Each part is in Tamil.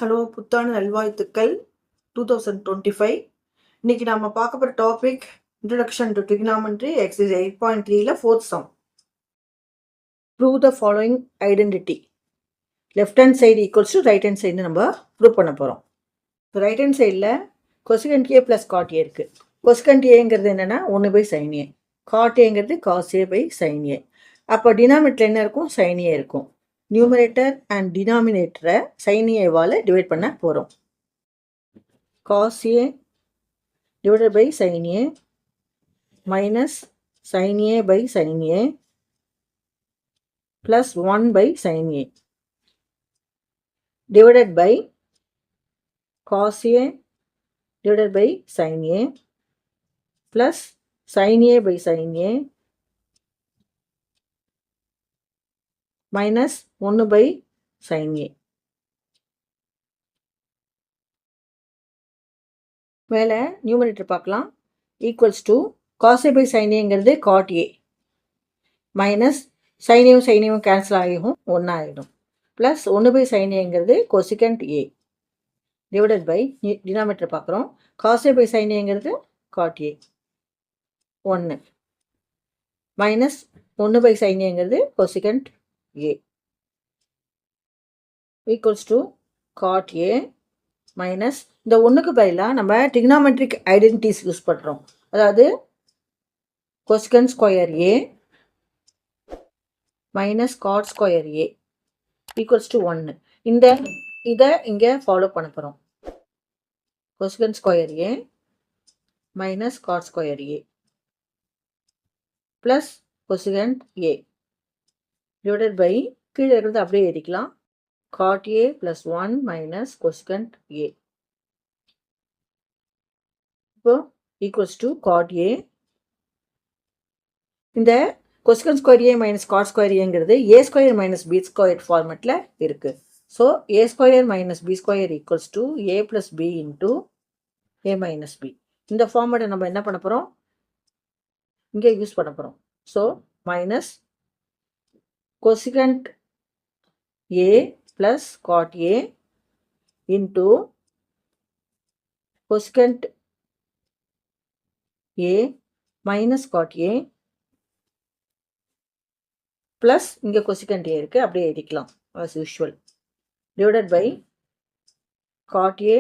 ஹலோ, புத்தாண்டு நல்வாழ்த்துக்கள் 2025. இன்னைக்கு நாம பார்க்க போற topic introduction to trigonometry exercise 8.3ல fourth sum. Prove the following identity. Left hand side equals to right hand side நம்ம ப்ரூவ் பண்ண போகிறோம். இப்போ ரைட் ஹேண்ட் சைடில் cosecant A plus cot A இருக்குது. கொசிகண்ட் ஏங்கிறது என்னென்னா 1/sin A, காட் ஏங்கிறது காஸ் A/sin A. அப்போ டினாமினேட்டர் என்ன இருக்கும்? sin A இருக்கும். நியூமரேட்டர் அண்ட் டினாமினேட்டரை sin Aவால் டிவைட் பண்ண போகிறோம். cos A divided by sin A minus sin A by sin A plus 1/sin A divided by cos A divided by sin A plus sin A by sin A minus 1/sin A. மேலே நியூமரேட்டர் பார்க்கலாம். Equals to cos A by sine ஏங்கிறது காட் ஏ மைனஸ் சைனையும் சைனையும் கேன்சல் ஆகிடும், 1 ஆகிடும். ப்ளஸ் 1/sin ஏங்கிறது cosecant A divided by denominator பார்க்குறோம். காஸ் ஏ பை சைன் ஏங்கிறது காட் ஏ 1 மைனஸ் 1/sin ஏங்கிறது cosecant A equals to cot A minus இந்த ஒன்றுக்கு பதிலாக நம்ம ட்ரிகனாமெட்ரிக் ஐடென்டிட்டிஸ் யூஸ் பண்ணுறோம். அதாவது cosecant square A minus cot square A equals to 1. இதை இங்கே ஃபாலோ பண்ண போகிறோம். Cosecant square A minus cot square A plus cosecant A divided by கீழே இருக்கிறது அப்படியே எழுதிக்கலாம். cot A plus 1 minus cosecant A. இப்போ equals to cot A. இந்த cosecant square A minus cot square Aங்கிறது A square minus B square ஃபார்மெட்டில் இருக்குது. So A square minus B square equals to A plus B into A minus B. இந்த ஃபார்மெட்டை நம்ம என்ன பண்ண போகிறோம்? இங்கே யூஸ் பண்ண போகிறோம். So minus cosecant A plus cot A into cosecant A minus cot A plus இங்கே cosecant A இருக்குது, அப்படியே எழுதிக்கலாம் as usual, divided by cot A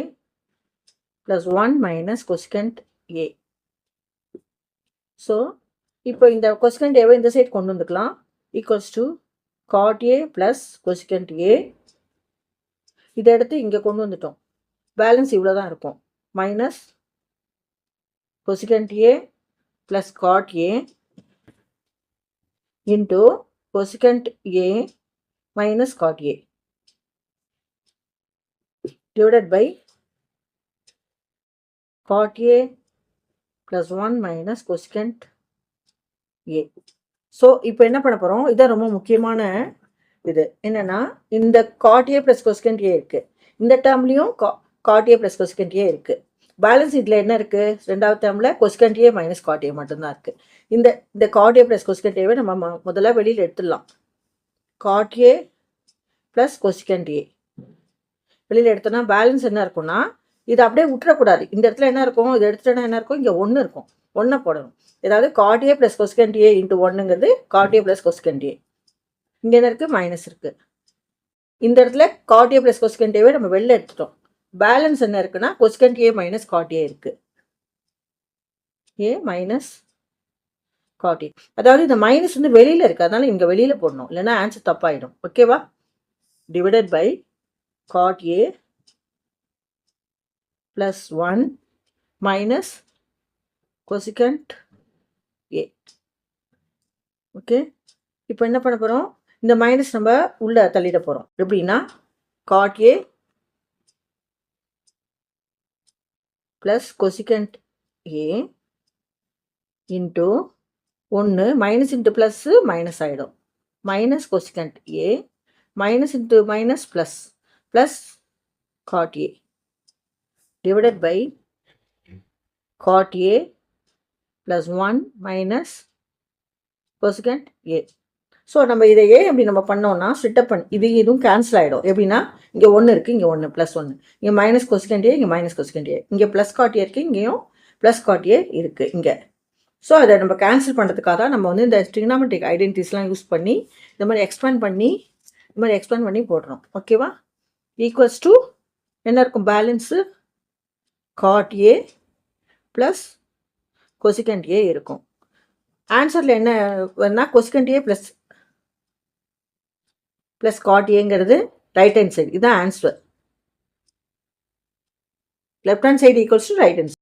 plus 1 minus cosecant A. So இப்போ இந்த cosecant A இந்த சைட் கொண்டு வந்துக்கலாம். equals to cot A plus cosecant A. இதை எடுத்து இங்கே கொண்டு வந்துட்டோம். பேலன்ஸ் இவ்வளோ தான் இருக்கும். Minus cosecant A plus cot A into cosecant A minus cot A divided by cot A plus 1 minus cosecant A. So இப்போ என்ன பண்ண போகிறோம்? இதான் ரொம்ப முக்கியமான இது என்னன்னா, இந்த காட் ஏ ப்ளஸ் கொசிகண்ட் ஏ இருக்குது. இந்த டேர்ம்லையும் காட் ஏ ப்ளஸ் கொசிகண்ட் ஏ இருக்குது. பேலன்ஸ் இதில் என்ன இருக்குது? ரெண்டாவது டேர்மில் கொசிகண்ட் ஏ மைனஸ் காட் ஏ மட்டும்தான் இருக்குது. இந்த காட் ஏ ப்ளஸ் கொசிகண்ட் ஏவை நம்ம முதல்ல வெளியில் எடுத்துடலாம். காட் ஏ ப்ளஸ் கொசிகண்ட் ஏ வெளியில் எடுத்தோன்னா பேலன்ஸ் என்ன இருக்கும்னா, இதை அப்படியே விட்டுறக்கூடாது. இந்த இடத்துல என்ன இருக்கும்? இதை எடுத்துட்டோன்னா என்ன இருக்கும்? இங்கே 1 இருக்கும். 1 போடணும். ஏதாவது God A plus cosecant A into 1ங்கிறது God A plus cosecant ஏ. இங்கே என்ன இருக்குது? மைனஸ் இருக்குது. இந்த இடத்துல காட் ஏ ப்ளஸ் கொசிகண்ட் ஏவை நம்ம வெளில எடுத்துட்டோம். பேலன்ஸ் என்ன இருக்குன்னா cosecant A minus cot A இருக்குது. ஏ மைனஸ் காட் ஏ, அதாவது இந்த மைனஸ் வந்து வெளியில் இருக்குது, அதனால இங்கே வெளியில் போடணும், இல்லைன்னா ஆன்சர் தப்பாயிடும். ஓகேவா? Divided by cot A plus 1 minus cosecant A. Okay, இப்போ என்ன பண்ண போகிறோம்? இந்த மைனஸ் நம்ம உள்ளே தள்ளிட போகிறோம். எப்படின்னா cot A plus cosecant A into 1 minus into plus minus ஆகிடும். Minus cosecant A minus into minus plus plus cot A divided by cot A plus 1 minus cosecant A. So நம்ம இதையே அப்படி நம்ம பண்ணோம்னா ஸ்ப்ளிட்டப் பண்ணி இதுவும் கேன்சல் ஆகிடும். எப்படின்னா இங்கே 1 இருக்குது, இங்கே 1 +1, இங்கே மைனஸ் கொசிகண்ட் ஏ, இங்கே மைனஸ் கொசிகண்ட் ஏ, இங்கே ப்ளஸ் காட் ஏ இருக்குது, இங்கேயும் ப்ளஸ் காட் ஏ இருக்குது இங்கே. ஸோ அதை நம்ம கேன்சல் பண்ணுறதுக்காக தான் நம்ம வந்து இந்த ட்ரிகனாமெட்ரிக் ஐடென்டிட்டிஸ்லாம் யூஸ் பண்ணி இந்த மாதிரி எக்ஸ்பேண்ட் பண்ணி போடுறோம். ஓகேவா? ஈக்குவல்ஸ் டு என்ன இருக்கும்? Balance cot A plus cosecant A இருக்கும். ஆன்சரில் என்ன வேணா கொசிகண்ட் ஏ ப்ளஸ் காட் ஏங்கிறது ரைட் ஹேண்ட் சைடு. இதுதான் answer. Left hand side equals to right hand side.